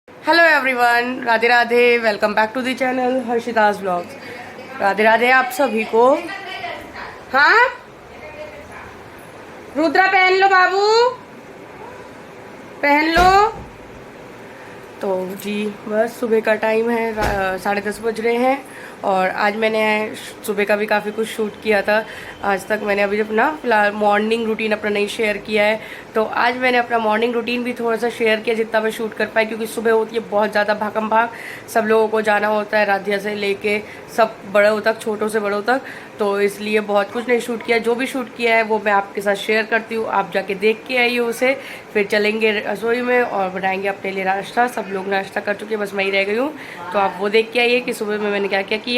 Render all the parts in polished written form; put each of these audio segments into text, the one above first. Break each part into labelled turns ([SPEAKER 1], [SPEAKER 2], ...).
[SPEAKER 1] Hello everyone, Radhe Radhe. Welcome back to the channel Harshita's vlogs. Radhe Radhe आप सभी को। हाँ, रुद्रा पहन लो बाबू, पहन लो। तो जी बस सुबह का टाइम है, 10:30 बज रहे हैं। और आज मैंने सुबह का भी काफ़ी कुछ शूट किया था। आज तक मैंने अभी अपना फिलहाल मॉर्निंग रूटीन अपना नहीं शेयर किया है। तो आज मैंने अपना मॉर्निंग रूटीन भी थोड़ा सा शेयर किया जितना मैं शूट कर पाई, क्योंकि सुबह होती है बहुत ज़्यादा भागम भाग। सब लोगों को जाना होता है, राधिया से लेके सब बड़ों तक, छोटों से बड़ों तक। तो इसलिए बहुत कुछ नहीं शूट किया। जो भी शूट किया है वो मैं आपके साथ शेयर करती हूँ, आप जाके देख के आइए उसे। फिर चलेंगे रसोई में और बनाएंगे अपने लिए नाश्ता। सब लोग नाश्ता कर चुके हैं, बस मैं ही रह गई हूँ। तो आप वो देख के आइए कि सुबह में मैंने क्या क्या किया।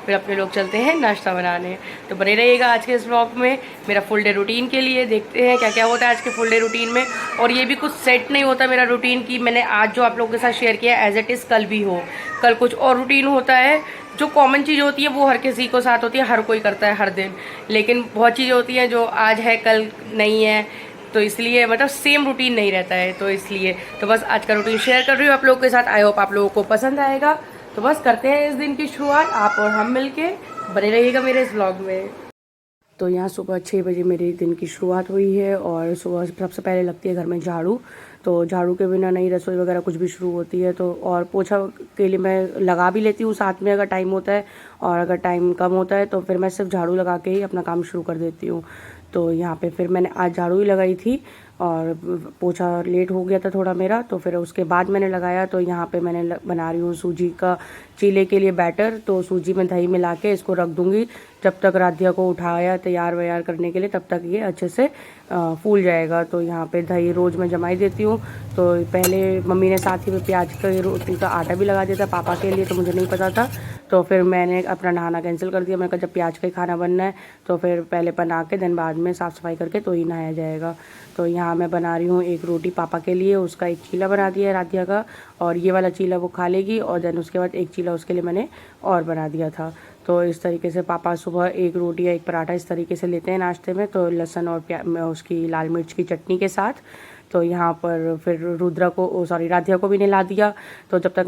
[SPEAKER 1] फिर अपने लोग चलते हैं नाश्ता बनाने। तो बने रहिएगा आज के इस व्लॉग में। मेरा फुल डे रूटीन के लिए देखते हैं क्या क्या होता है आज के फुल डे रूटीन में। और ये भी कुछ सेट नहीं होता मेरा रूटीन की मैंने आज जो आप लोगों के साथ शेयर किया एज इट इज़ कल भी हो। कल कुछ और रूटीन होता है। जो कॉमन चीज़ होती है वो हर किसी को साथ होती है, हर कोई करता है हर दिन। लेकिन बहुत चीज़ें होती हैं जो आज है कल नहीं है, तो इसलिए मतलब सेम रूटीन नहीं रहता है। तो इसलिए तो बस आज का रूटीन शेयर कर रही हूँ आप लोगों के साथ। आई होप आप लोगों को पसंद आएगा। तो बस करते हैं इस दिन की शुरुआत, आप और हम मिलके। बने रहिएगा मेरे इस व्लॉग में। तो यहाँ सुबह 6 बजे मेरे दिन की शुरुआत हुई है। और सुबह सबसे पहले लगती है घर में झाड़ू। तो झाड़ू के बिना नहीं रसोई वगैरह कुछ भी शुरू होती है। तो और पोछा के लिए मैं लगा भी लेती हूँ साथ में अगर टाइम होता है, और अगर टाइम कम होता है तो फिर मैं सिर्फ झाड़ू लगा के ही अपना काम शुरू कर देती हूँ। तो यहाँ पे फिर मैंने आज झाड़ू ही लगाई थी, और पोछा लेट हो गया था थोड़ा मेरा, तो फिर उसके बाद मैंने लगाया। तो यहाँ पे मैंने बना रही हूँ सूजी का चीले के लिए बैटर। तो सूजी में दही मिला के इसको रख दूँगी जब तक राधिया को उठाया तैयार वैयार करने के लिए, तब तक ये अच्छे से फूल जाएगा। तो यहाँ पे दही रोज़ मैं जमाई देती हूँ। तो पहले मम्मी ने साथ ही में प्याज का रोटी का आटा भी लगा दिया था पापा के लिए, तो मुझे नहीं पता था। तो फिर मैंने अपना नहाना कैंसिल कर दिया। मैंने कहा जब प्याज का ही खाना बनना है तो फिर पहले बना के देन बाद में साफ़ सफाई करके तो ही नहाया जाएगा। तो यहाँ मैं बना रही हूँ एक रोटी पापा के लिए, उसका एक चीला बना दिया है राधिया का, और ये वाला चीला वो खा लेगी। और देन उसके बाद एक चीला उसके लिए मैंने और बना दिया था। तो इस तरीके से पापा सुबह एक रोटी या एक पराठा इस तरीके से लेते हैं नाश्ते में, तो लहसुन और उसकी लाल मिर्च की चटनी के साथ। तो यहाँ पर फिर रुद्रा को सॉरी राधिया को भी नहला दिया। तो जब तक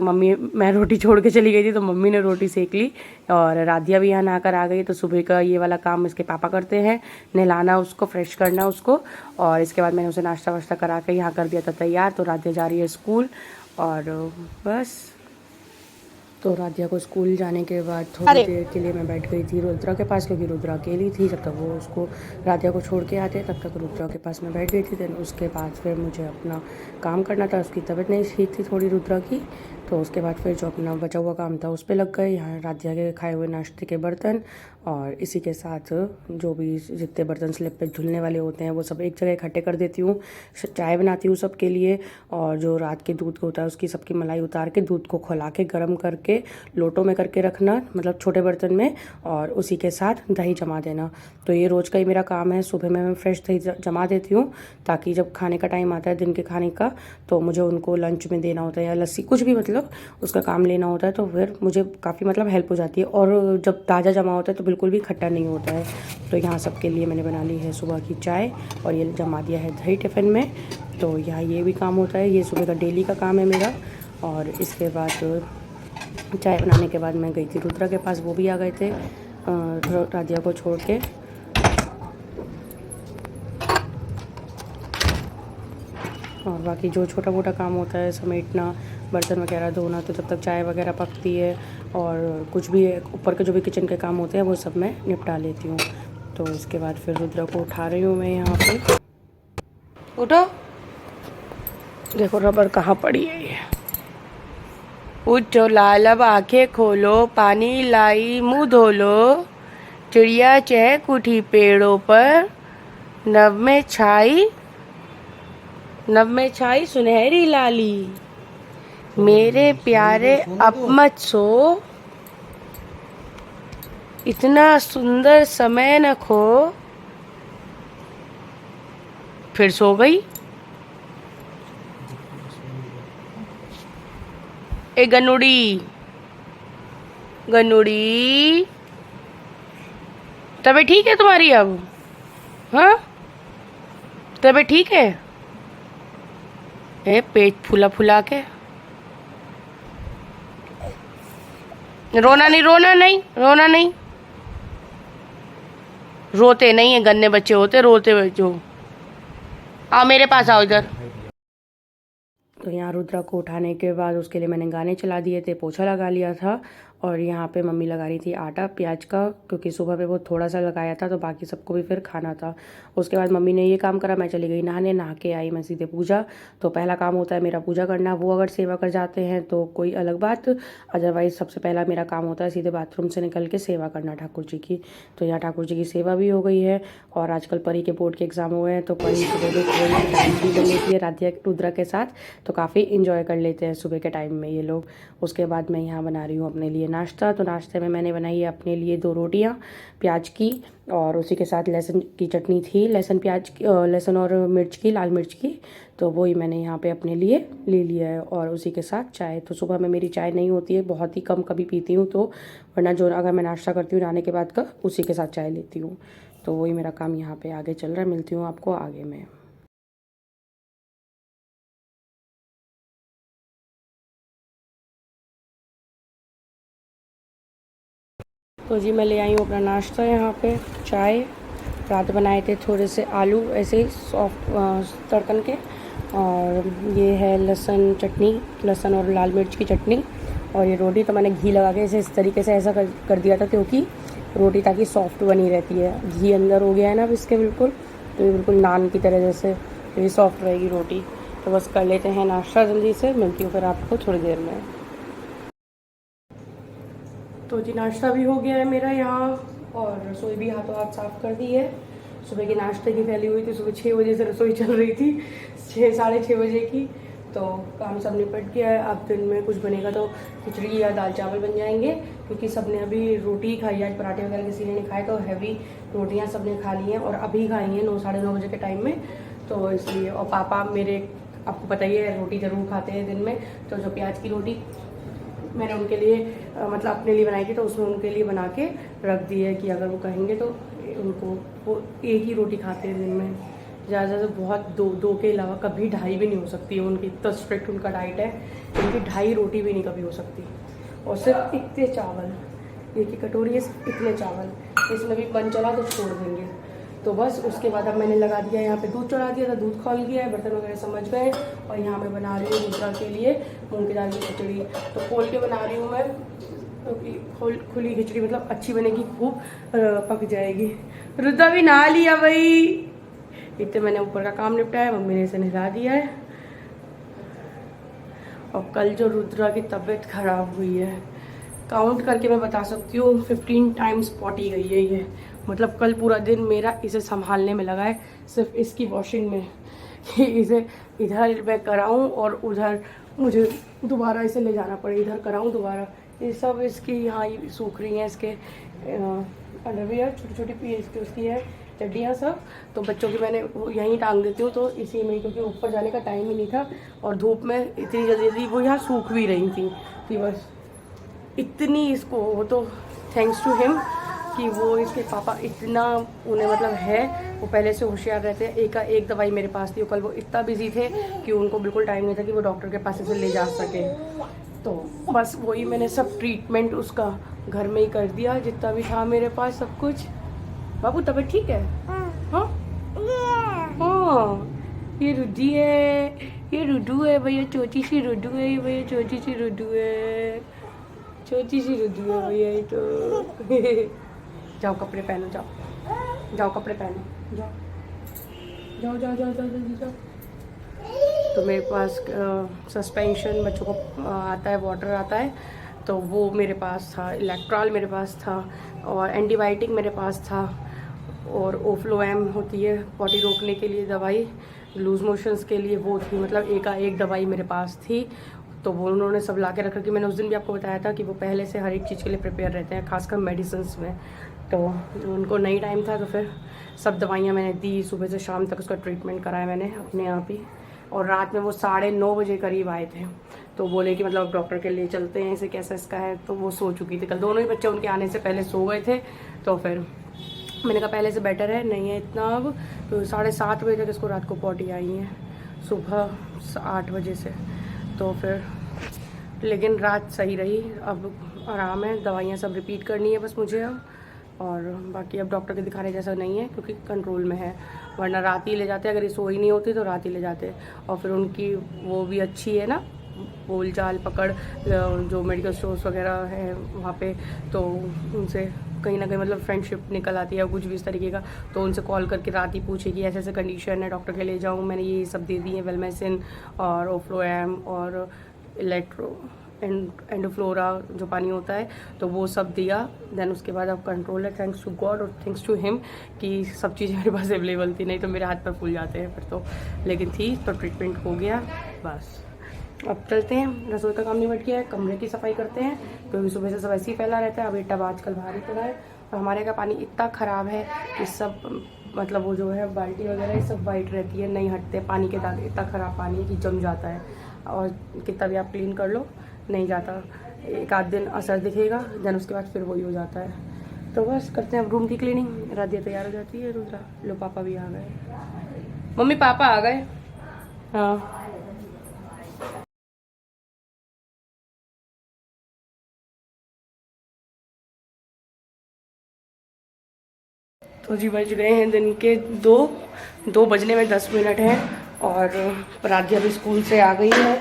[SPEAKER 1] मैं रोटी छोड़ के चली गई थी तो मम्मी ने रोटी सेक ली, और राधिया भी यहाँ नहाकर आ गई। तो सुबह का ये वाला काम इसके पापा करते हैं, नहलाना उसको, फ्रेश करना उसको। और इसके बाद मैंने उसे नाश्ता वाश्ता करा के यहाँ कर दिया था तैयार। तो राधिया जा रही है स्कूल। और बस तो राधिया को स्कूल जाने के बाद थोड़ी देर के लिए मैं बैठ गई थी रुद्रा के पास, क्योंकि रुद्रा अकेली थी। जब तक वो उसको राधिया को छोड़ के आते तब तक रुद्रा के पास मैं बैठ गई थी। देन उसके बाद फिर मुझे अपना काम करना था। उसकी तबीयत नहीं ठीक थी थोड़ी रुद्रा की, तो उसके बाद फिर जो अपना बचा हुआ काम था उस पर लग गए। यहाँ राधिया के खाए हुए नाश्ते के बर्तन और इसी के साथ जो भी जितने बर्तन स्लिप पे धुलने वाले होते हैं वो सब एक जगह इकट्ठे कर देती हूँ। चाय बनाती हूँ सबके लिए, और जो रात के दूध होता है उसकी सबकी मलाई उतार के दूध को खौला के गर्म करके लोटों में करके रखना, मतलब छोटे बर्तन में, और उसी के साथ दही जमा देना। तो ये रोज़ का ही मेरा काम है। सुबह में मैं फ्रेश दही जमा देती हूँ, ताकि जब खाने का टाइम आता है दिन के खाने का तो मुझे उनको लंच में देना होता है या लस्सी कुछ भी, मतलब उसका काम लेना होता है। तो फिर मुझे काफ़ी मतलब हेल्प हो जाती है। और जब ताज़ा जमा होता है तो बिल्कुल भी खट्टा नहीं होता है। तो यहाँ सबके लिए मैंने बना ली है सुबह की चाय, और ये जमा दिया है दही टिफ़िन में। तो यहाँ ये भी काम होता है, ये सुबह का डेली का काम है मेरा। और इसके बाद चाय बनाने के बाद मैं गई थी रुद्रा के पास, वो भी आ गए थे राधिया को छोड़ के। और बाकी जो छोटा मोटा काम होता है, समेटना, बर्तन वगैरह धोना, तो जब तक चाय वगैरह पकती है और कुछ भी ऊपर के जो भी किचन के काम होते हैं वो सब मैं निपटा लेती हूँ। तो इसके बाद फिर रुद्रा को उठा रही हूँ मैं यहाँ पे। उठो, देखो रबड़ कहाँ पड़ी है ये। उठो लाल, अब आंखें खोलो, पानी लाई मुँह धो लो। चिड़िया चहक उठी पेड़ों पर, नभ में छाई सुनहरी लाली। मेरे प्यारे अब मत सो, इतना सुंदर समय न खो। फिर सो गई। ए गनुड़ी, गनुड़ी, तबीयत ठीक है तुम्हारी अब? हाँ, तबीयत ठीक है? ए पेट फूला फूला के रोना नहीं, रोना नहीं, रोना नहीं। रोते नहीं है, गन्ने बच्चे होते, रोते बच्चे हो। आओ मेरे पास, आओ इधर। तो यहाँ रुद्रा को उठाने के बाद उसके लिए मैंने गाने चला दिए थे, पोछा लगा लिया था। और यहाँ पे मम्मी लगा रही थी आटा प्याज का, क्योंकि सुबह पे वो थोड़ा सा लगाया था तो बाकी सबको भी फिर खाना था। उसके बाद मम्मी ने ये काम करा, मैं चली गई नहाने, नहा के आई मैं सीधे पूजा। तो पहला काम होता है मेरा पूजा करना, वो अगर सेवा कर जाते हैं तो कोई अलग बात, अदरवाइज सबसे पहला मेरा काम होता है सीधे बाथरूम से निकल के सेवा करना ठाकुर जी की। तो यहाँ ठाकुर जी की सेवा भी हो गई है। और आजकल परी के बोर्ड के एग्ज़ाम हो गए हैं, तो परी सुबह में टाइम भी कर लेती है राधिया रुद्रा के साथ, तो काफ़ी इंजॉय कर लेते हैं सुबह के टाइम में ये लोग। उसके बाद मैं यहाँ बना रही हूँ अपने लिए नाश्ता। तो नाश्ते में मैंने बनाई है अपने लिए 2 रोटियाँ प्याज की, और उसी के साथ लहसुन की चटनी थी, लहसुन और मिर्च की, लाल मिर्च की। तो वही मैंने यहाँ पे अपने लिए ले लिया है, और उसी के साथ चाय। तो सुबह में मेरी चाय नहीं होती है, बहुत ही कम कभी पीती हूँ, तो वरना जो अगर मैं नाश्ता करती हूँ नहाने के बाद का, उसी के साथ चाय लेती हूँ। तो वही मेरा काम यहाँ पे आगे चल रहा है। मिलती हूँ आपको आगे में। तो जी मैं ले आई हूँ अपना नाश्ता, यहाँ पे चाय, रात बनाए थे थोड़े से आलू ऐसे ही सॉफ्ट तड़कन के, और ये है लहसुन चटनी, लहसुन और लाल मिर्च की चटनी। और ये रोटी तो मैंने घी लगा के इस तरीके से ऐसा कर दिया था, क्योंकि रोटी ताकि सॉफ्ट बनी रहती है। घी अंदर हो गया है ना अब इसके बिल्कुल, तो ये बिल्कुल नान की तरह जैसे ये सॉफ्ट रहेगी रोटी। तो बस कर लेते हैं नाश्ता जल्दी से, मिलती हूँ फिर आपको थोड़ी देर में। तो जी नाश्ता भी हो गया है मेरा यहाँ, और रसोई भी हाथों हाथ साफ़ कर दी है। सुबह के नाश्ते की फैली हुई थी, सुबह 6 बजे से रसोई चल रही थी, 6 साढ़े 6 बजे की। तो काम सब निपट गया है। अब दिन में कुछ बनेगा तो खिचड़ी या दाल चावल बन जाएंगे, क्योंकि सब ने अभी रोटी खाई है, आज पराठे वगैरह किसी ने नहीं खाए, तो हैवी रोटियाँ सब ने खा ली हैं, और अभी खाई हैं 9 साढ़े 9 बजे के टाइम में। तो इसलिए, और पापा मेरे आपको पता ही है रोटी ज़रूर खाते हैं दिन में। तो जो प्याज की रोटी मैंने उनके लिए मतलब अपने लिए बनाई थी, तो उसमें उनके लिए बना के रख दी है कि अगर वो कहेंगे तो उनको वो एक ही रोटी खाते हैं दिन में, ज़्यादा से बहुत 2 के अलावा कभी 2.5 भी नहीं हो सकती है उनकी, इतना स्ट्रिक्ट उनका डाइट है। उनकी 2.5 रोटी भी नहीं कभी हो सकती, और सिर्फ इतने चावल, एक ही कटोरी है सिर्फ इतने चावल, इसमें भी मन चला तो छोड़ देंगे। तो बस उसके बाद अब मैंने लगा दिया यहाँ पे, दूध चढ़ा दिया था, दूध खौल गया है, बर्तन वगैरह समझ गए। और यहाँ मैं बना रही हूँ रुद्रा के लिए मूंग की दाल की खिचड़ी। तो खोल के बना रही हूँ मैं, क्योंकि खुली खिचड़ी मतलब अच्छी बनेगी, खूब पक जाएगी। रुद्रा भी नहा लिया भाई, इतने मैंने ऊपर का काम निपटाया, मम्मी ने इसे नहा दिया है। और कल जो रुद्रा की तबीयत खराब हुई है, काउंट करके मैं बता सकती हूँ 15 टाइम्स पॉटी गई है ये। मतलब कल पूरा दिन मेरा इसे संभालने में लगा है, सिर्फ इसकी वॉशिंग में, कि इसे इधर मैं कराऊँ और उधर मुझे दोबारा इसे ले जाना पड़े, इधर कराऊँ दोबारा। ये सब इसकी यहाँ सूख रही हैं, इसके अंडरवियर छोटी छोटी पीस की उसकी है चड्डियाँ सब। तो बच्चों की मैंने यहीं टांग देती हूँ, तो इसी में, क्योंकि ऊपर जाने का टाइम ही नहीं था, और धूप में इतनी जल्दी वो यहाँ सूख भी रही थी बस इतनी इसको। वो तो थैंक्स टू हिम कि वो इसके पापा इतना उन्हें मतलब है, वो पहले से होशियार रहते हैं। एक दवाई मेरे पास थी, कल वो इतना बिजी थे कि उनको बिल्कुल टाइम नहीं था कि वो डॉक्टर के पास इसे ले जा सके। तो बस वही मैंने सब ट्रीटमेंट उसका घर में ही कर दिया, जितना भी था मेरे पास सब कुछ। बाबू तबीयत ठीक है? हाँ हाँ, ये रुडी है, ये रुडू है भैया, छोटी सी रुडू है ये भैया, छोटी सी रुडू है, छोटी सी रुडू है भैया ये तो। जाओ कपड़े पहनो, जाओ जाओ कपड़े पहनो, जाओ जाओ जाओ जाओ जाओ जल्दी जाओ। तो मेरे पास सस्पेंशन बच्चों को आता है, वाटर आता है, तो वो मेरे पास था, इलेक्ट्रॉल मेरे पास था, और एंटीबायोटिक मेरे पास था, और ओफ्लोएम होती है पॉटी रोकने के लिए दवाई, लूज मोशंस के लिए वो थी, मतलब एक दवाई मेरे पास थी। तो वो उन्होंने सब ला के रखा, कि मैंने उस दिन भी आपको बताया था कि वो पहले से हर एक चीज़ के लिए प्रिपेयर रहते हैं, खासकर मेडिसिन्स में। तो उनको नहीं टाइम था, तो फिर सब दवाइयाँ मैंने दी, सुबह से शाम तक उसका ट्रीटमेंट कराया मैंने अपने आप ही। और रात में वो 9:30 बजे करीब आए थे, तो बोले कि मतलब डॉक्टर के लिए चलते हैं, इसे कैसा इसका है। तो वो सो चुकी थी कल, दोनों ही बच्चे उनके आने से पहले सो गए थे। तो फिर मैंने कहा पहले से बेटर है, नहीं है इतना अब। तो 7:30 बजे तक इसको रात को पॉटी आई है, सुबह 8 बजे से। तो फिर लेकिन रात सही रही। अब आराम है। दवाइयाँ सब रिपीट करनी है बस मुझे अब, और बाकी अब डॉक्टर के दिखाने जैसा नहीं है क्योंकि कंट्रोल में है। वरना रात ही ले जाते, अगर ये सोई नहीं होती तो रात ही ले जाते। और फिर उनकी वो भी अच्छी है ना, बोल चाल पकड़, जो मेडिकल स्टोर्स वगैरह है वहाँ पे, तो उनसे कहीं ना कहीं मतलब फ्रेंडशिप निकल आती है कुछ भी इस तरीके का। तो उनसे कॉल करके रात ही पूछे कि ऐसे ऐसे कंडीशन है, डॉक्टर के ले जाऊँ, मैंने ये सब दे दी है, वेलमेसिन और ओफ्लोएम और एंडोफ्लोरा जो पानी होता है, तो वो सब दिया। देन उसके बाद अब कंट्रोल है, थैंक्स टू गॉड और थैंक्स टू हिम कि सब चीज़ें मेरे पास अवेलेबल थी, नहीं तो मेरे हाथ पर फूल जाते हैं फिर तो। लेकिन थी तो ट्रीटमेंट हो गया बस। अब चलते हैं, रसोई का काम निपट गया है, कमरे की सफाई करते हैं क्योंकि सुबह से सब ऐसे ही फैला रहता है। अब टब आजकल भारी पड़ा है और हमारे का पानी इतना ख़राब है कि सब मतलब वो जो है बाल्टी वगैरह ये सब वाइट रहती है, नहीं हटते पानी के दाग। इतना ख़राब पानी है कि जम जाता है और कितना भी आप क्लीन कर लो नहीं जाता। एक आध दिन असर दिखेगा, देन उसके बाद फिर वही हो जाता है। तो बस करते हैं अब रूम की क्लीनिंग। राधिया तैयार हो जाती है, रुद्रा लो पापा भी आ गए, मम्मी पापा आ गए। हाँ तो जी बज गए हैं दिन के 2 बजने में 10 मिनट हैं और राधिया भी स्कूल से आ गई है।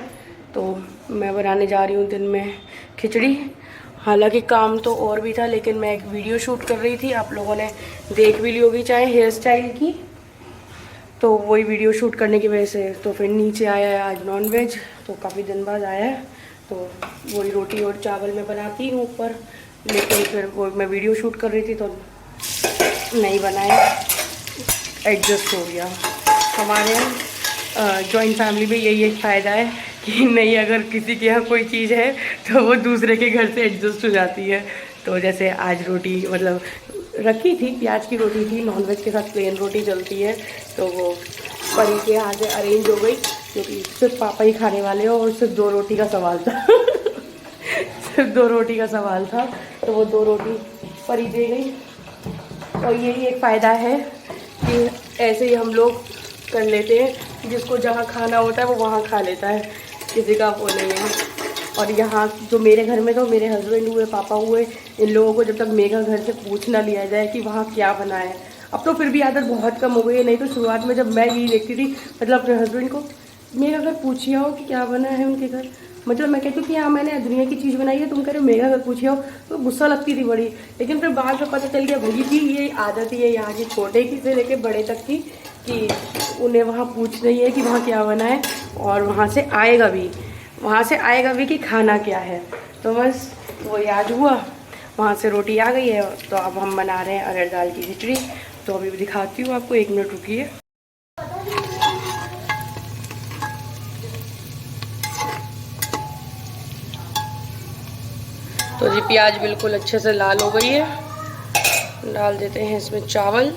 [SPEAKER 1] तो मैं बनाने जा रही हूँ दिन में खिचड़ी। हालांकि काम तो और भी था लेकिन मैं एक वीडियो शूट कर रही थी, आप लोगों ने देख भी ली होगी चाहे हेयर स्टाइल की, तो वही वीडियो शूट करने की वजह से तो फिर नीचे आया है आज नॉन वेज, तो काफ़ी दिन बाद आया है। तो वही रोटी और चावल मैं बनाती हूँ ऊपर, लेकिन फिर वो मैं वीडियो शूट कर रही थी तो नहीं बनाया, एडजस्ट हो गया। हमारे यहाँ जॉइंट फैमिली में यही एक फ़ायदा है कि नहीं, अगर किसी के यहाँ कोई चीज़ है तो वो दूसरे के घर से एडजस्ट हो जाती है। तो जैसे आज रोटी मतलब रखी थी, प्याज की रोटी थी, नॉनवेज के साथ प्लेन रोटी चलती है, तो वो परी के यहाँ से अरेंज हो गई क्योंकि सिर्फ पापा ही खाने वाले हो और सिर्फ 2 रोटी का सवाल था सिर्फ 2 रोटी का सवाल था, तो वो 2 रोटी परी दे गई। और यही एक फ़ायदा है कि ऐसे ही हम लोग कर लेते हैं, जिसको जहाँ खाना होता है वो वहाँ खा लेता है, किसी का वो नहीं है। और यहाँ जो मेरे घर में तो मेरे हस्बैंड हुए, पापा हुए, इन लोगों को जब तक मेघा घर से पूछ ना लिया जाए कि वहाँ क्या बना है, अब तो फिर भी आदत बहुत कम हो गई है। नहीं तो शुरुआत में जब मैं यही देखती थी, मतलब अपने हस्बैंड को मेघा घर पूछिए हो कि क्या बना है उनके घर, मतलब मैं कहती हूँ कि हाँ मैंने दुनिया की चीज़ बनाई है, तुम कह रहे हो मेघा घर पूछिए हो, तो गुस्सा लगती थी बड़ी। लेकिन फिर बाद में पता चल गया भई की ये आदत ही है यहाँ की, छोटे की से लेके बड़े तक की, कि उन्हें वहाँ पूछना ही है कि वहाँ क्या बना है, और वहाँ से आएगा भी कि खाना क्या है। तो बस वो याद हुआ, वहाँ से रोटी आ गई है, तो अब हम बना रहे हैं अरहर दाल की खिचड़ी। तो अभी दिखाती हूँ आपको, 1 मिनट रुकिए। तो जी प्याज बिल्कुल अच्छे से लाल हो गई है, डाल देते हैं इसमें चावल।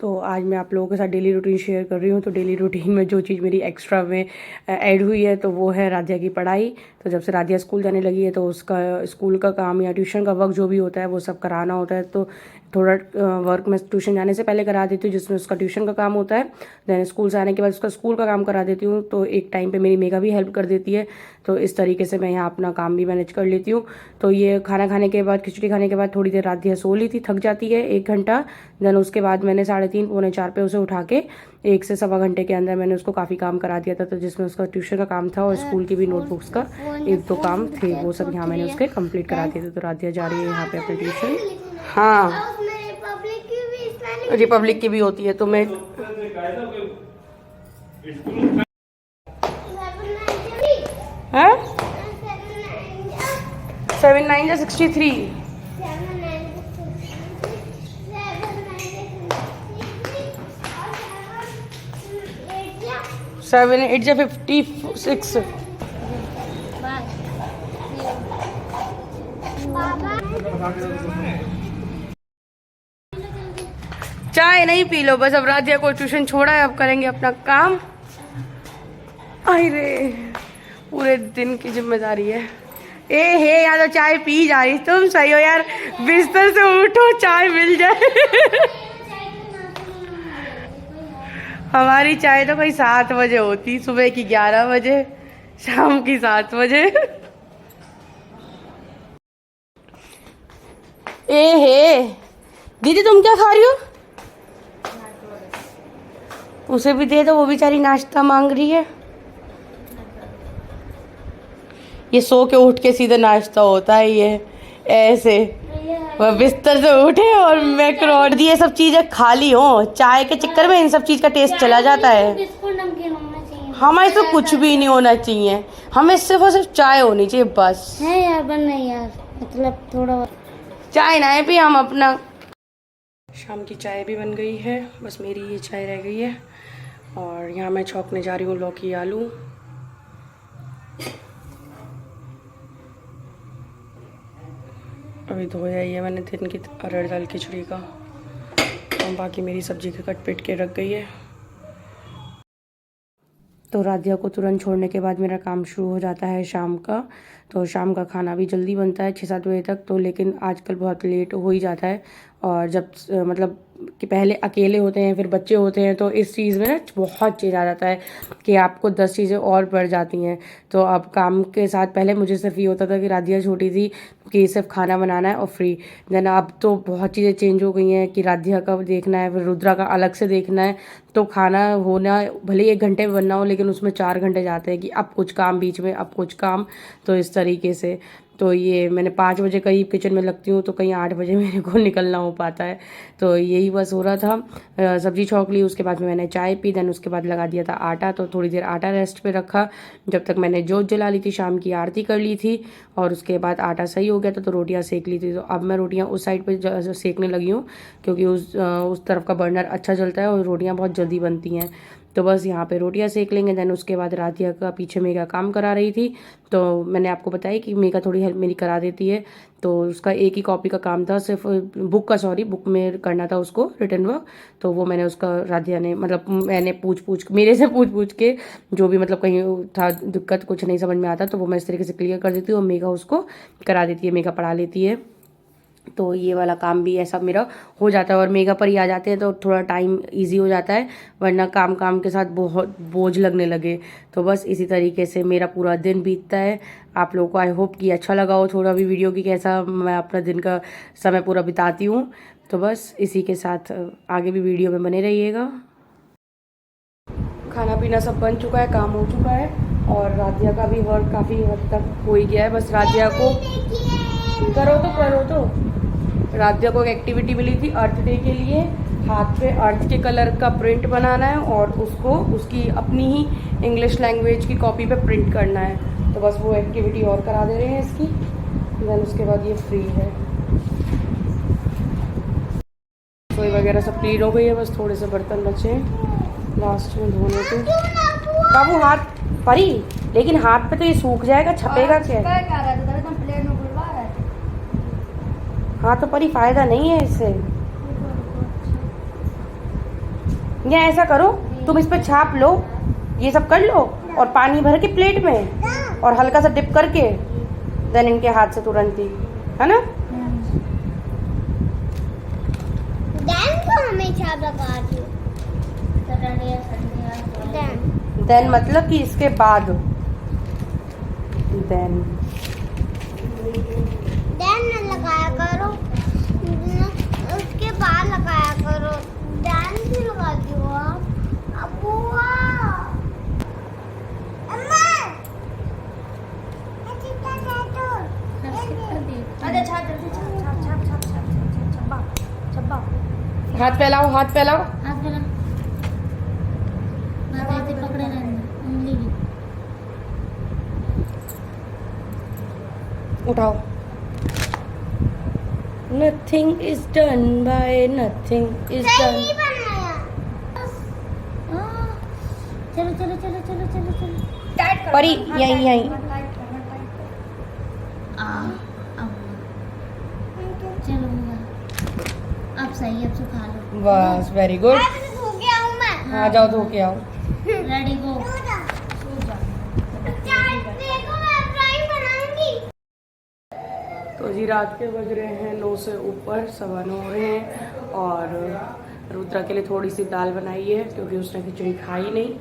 [SPEAKER 1] तो आज मैं आप लोगों के साथ डेली रूटीन शेयर कर रही हूँ। तो डेली रूटीन में जो चीज़ मेरी एक्स्ट्रा में ऐड हुई है तो वो है राधिया की पढ़ाई। तो जब से राधिया स्कूल जाने लगी है तो उसका स्कूल का काम या ट्यूशन का वर्क जो भी होता है वो सब कराना होता है। तो थोड़ा वर्क मैं ट्यूशन जाने से पहले करा देती हूँ, जिसमें उसका ट्यूशन का काम होता है। देन स्कूल से आने के बाद उसका स्कूल का काम करा देती हूँ। तो एक टाइम पे मेरी मेघा भी हेल्प कर देती है। तो इस तरीके से मैं यहाँ अपना काम भी मैनेज कर लेती हूँ। तो ये खाना खाने के बाद, खिचड़ी खाने के बाद थोड़ी देर राधिया सो ली थी, थक जाती है 1 घंटा। देन उसके बाद मैंने 3:30 पौने 4 पे उसे उठा के 1 से सवा घंटे के अंदर मैंने उसको काफ़ी काम करा दिया था। तो जिसमें उसका ट्यूशन का काम था और स्कूल की भी नोटबुक्स का 1-2 काम थे, वो सब यहाँ मैंने उसके कंप्लीट करा दिए थे। तो राधिया जा रही है यहाँ पे अपने ट्यूशन। हाँ रिपब्लिक की भी होती है। तो मैं 7 9 जा 63। 7 8 जा 56। चाय नहीं पी लो बस। अब राधिया को ट्यूशन छोड़ा है, अब करेंगे अपना काम। अरे पूरे दिन की जिम्मेदारी है। ए हे यार तो चाय पी जा रही तुम सही हो यार। बिस्तर से उठो चाय मिल जाए। हमारी चाय तो कोई 7 बजे होती, सुबह की 11 बजे, शाम की 7 बजे। ए हे दीदी तुम क्या खा रही हो? उसे भी दे दो, वो बेचारी नाश्ता मांग रही है। ये सो के उठ के सीधा नाश्ता होता है ये ऐसे। वह बिस्तर से उठे और मैक्रोनी ये सब चीजें खा ली हो, चाय के चक्कर में इन सब चीज का टेस्ट चला जाता है। हमें तो कुछ भी नहीं होना चाहिए, हमें सिर्फ और सिर्फ चाय होनी चाहिए बस।
[SPEAKER 2] है यार बन नहीं यार, मतलब थोड़ा
[SPEAKER 1] चाय ना है भी हम अपना। शाम की चाय भी बन गई है, बस मेरी ये चाय रह गई है। और यहाँ मैं छौंकने जा रही हूँ लौकी आलू। अभी धोया ही है मैंने दिन की अरहर दाल खिचड़ी का, और बाकी मेरी सब्जी के कट पिट के रख गई है। तो राधिया को तुरंत छोड़ने के बाद मेरा काम शुरू हो जाता है शाम का। तो शाम का खाना भी जल्दी बनता है 6-7 बजे तक, तो लेकिन आजकल बहुत लेट हो ही जाता है। और जब मतलब कि पहले अकेले होते हैं फिर बच्चे होते हैं, तो इस चीज़ में ना बहुत चेंज आ जाता है कि आपको 10 चीज़ें और बढ़ जाती हैं। तो अब काम के साथ पहले मुझे सिर्फ ये होता था कि राधिया छोटी थी कि सिर्फ खाना बनाना है और फ्री। देन अब तो बहुत चीज़ें चेंज हो गई हैं कि राधिया का देखना है, फिर रुद्रा का अलग से देखना है। तो खाना होना भले 1 घंटे में बनना हो, लेकिन उसमें 4 घंटे जाते हैं कि अब कुछ काम बीच में, अब कुछ काम। तो इस तरीके से तो ये मैंने 5 बजे कहीं किचन में लगती हूँ, तो कहीं 8 बजे मेरे को निकलना हो पाता है। तो यही बस हो रहा था। सब्जी छौंक ली, उसके बाद में मैंने चाय पी, देन उसके बाद लगा दिया था आटा। तो थोड़ी देर आटा रेस्ट पे रखा, जब तक मैंने जोत जला ली थी, शाम की आरती कर ली थी। और उसके बाद आटा सही हो गया था तो रोटियां सेक ली थी। तो अब मैं रोटियां उस साइड पे सेकने लगी हूँ, क्योंकि उस तरफ का बर्नर अच्छा चलता है और रोटियां बहुत जल्दी बनती हैं। तो बस यहाँ पे रोटियां सेक लेंगे। देन उसके बाद राधिया का पीछे मेगा काम करा रही थी, तो मैंने आपको बताया कि मेगा थोड़ी हेल्प मेरी करा देती है। तो उसका एक ही कॉपी का काम था, सिर्फ बुक का, सॉरी बुक में करना था उसको रिटर्न वर्क। तो वो मैंने उसका राधिया ने मतलब मैंने मेरे से पूछ के जो भी मतलब कहीं था दिक्कत कुछ नहीं समझ में आता, तो वो मैं इस तरीके से क्लियर कर देती हूँ और मेगा उसको करा देती है, मेगा पढ़ा लेती है। तो ये वाला काम भी ऐसा मेरा हो जाता है और मेगा पर ही आ जाते हैं तो थोड़ा टाइम इजी हो जाता है, वरना काम के साथ बहुत बोझ लगने लगे। तो बस इसी तरीके से मेरा पूरा दिन बीतता है। आप लोगों को आई होप कि अच्छा लगा हो थोड़ा भी वीडियो की, कैसा मैं अपना दिन का समय पूरा बिताती हूँ। तो बस इसी के साथ आगे भी वीडियो में बने रहिएगा। खाना पीना सब बन चुका है, काम हो चुका है और राधिया का भी वर्क काफ़ी हद तक हो ही गया है। बस राधिया को करो तो राधिया को एक एक्टिविटी मिली थी अर्थ डे के लिए, हाथ पे अर्थ के कलर का प्रिंट बनाना है और उसको उसकी अपनी ही इंग्लिश लैंग्वेज की कॉपी पे प्रिंट करना है। तो बस वो एक्टिविटी और करा दे रहे हैं इसकी, देन उसके बाद ये फ्री है। रसोई वगैरह सब क्लीन हो गई है, बस थोड़े से बर्तन बचे हैं लास्ट में धोने के। बाबू हाथ परी, लेकिन हाथ पे तो ये सूख जाएगा, छपेगा क्या? हाँ तो परी फायदा नहीं है इससे। या ऐसा करो तुम इस पे छाप लो, ये सब कर लो और पानी भर के प्लेट में और हल्का सा डिप करके देन इनके हाथ से तुरंत ही, है ना? देन मतलब कि इसके बाद देन
[SPEAKER 2] लगाया करो, उसके बाद लगाया करो। ध्यान से लगाती हो आप।
[SPEAKER 1] हाथ फैलाओ, हाथ फैलाओ,
[SPEAKER 2] हाथ फैलाओ, पकड़े उंगली भी
[SPEAKER 1] उठाओ। Nothing is done by nothing is done.
[SPEAKER 2] चलो चलो चलो चलो चलो चलो
[SPEAKER 1] टाइट परी यहीं यहीं
[SPEAKER 2] चलो अब सही, अब सुखा लो।
[SPEAKER 1] बस वेरी गुड।
[SPEAKER 2] हो गया हूँ मैं।
[SPEAKER 1] आ जाओ धो के आओ।
[SPEAKER 2] रेडी गो। देखो मैं फ्राई बनाऊंगी।
[SPEAKER 1] तो जी रात के बज रहे हैं 9 से ऊपर, 9:15 हो रहे हैं। और रुद्रा के लिए थोड़ी सी दाल बनाई है क्योंकि उसने खिचड़ी खाई नहीं।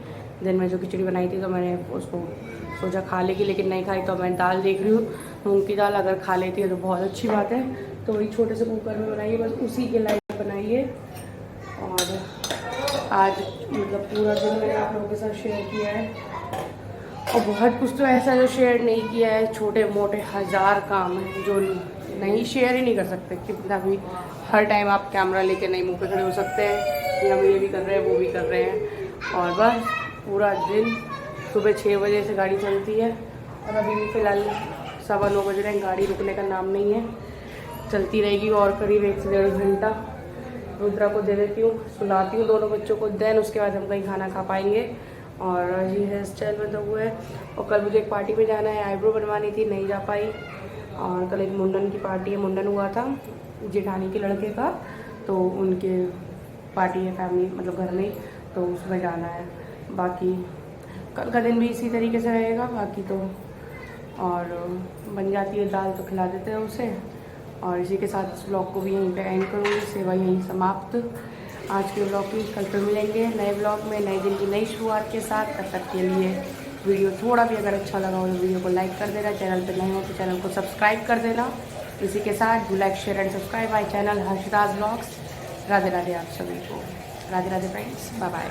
[SPEAKER 1] दिन में जो खिचड़ी बनाई थी तो मैंने उसको सोचा खा लेगी, लेकिन नहीं खाई, तो मैं दाल देख रही हूँ मूंग की दाल। अगर खा लेती है तो बहुत अच्छी बात है। तो वही छोटे से कुकर में बनाई है, बस उसी के लायक बनाई है। और आज मतलब पूरा दिन मैंने आप लोगों के साथ शेयर किया है, और बहुत कुछ तो ऐसा जो शेयर नहीं किया है। छोटे मोटे 1000 काम हैं जो नहीं शेयर ही नहीं कर सकते। कितना भी हर टाइम आप कैमरा लेके नहीं मुंह पे खड़े हो सकते हैं कि हम ये भी कर रहे हैं वो भी कर रहे हैं। और बस पूरा दिन सुबह 6 बजे से गाड़ी चलती है, और अभी भी फ़िलहाल 9:15 बज रहे हैं, गाड़ी रुकने का नाम नहीं है। चलती रहेगी और करीब 1 से 1.5 घंटा। रुद्रा को दे देती हूँ, सुलाती हूँ दोनों बच्चों को, देन उसके बाद हम कहीं खाना खा पाएंगे। और ये हेयर स्टाइल में तो हुआ है। और कल मुझे एक पार्टी में जाना है, आईब्रो बनवानी थी, नहीं जा पाई। और कल एक मुंडन की पार्टी है, मुंडन हुआ था जेठानी के लड़के का, तो उनके पार्टी है फैमिली मतलब घर में, तो उसमें जाना है। बाकी कल का दिन भी इसी तरीके से रहेगा। बाकी तो और बन जाती है दाल तो खिला देते हैं उसे। और इसी के साथ इस ब्लॉग को भी यहीं पे एंड करूँगी, सेवा यहीं समाप्त आज के ब्लॉग की। कल फिर मिलेंगे नए ब्लॉग में, नए दिन की नई शुरुआत के साथ। तब तक के लिए वीडियो थोड़ा भी अगर अच्छा लगा हो तो वीडियो को लाइक कर देना, चैनल पर नए हो तो चैनल को सब्सक्राइब कर देना। इसी के साथ do like share and subscribe my channel Harshita's blogs. Radhe Radhe आप सभी को, Radhe Radhe friends, bye bye.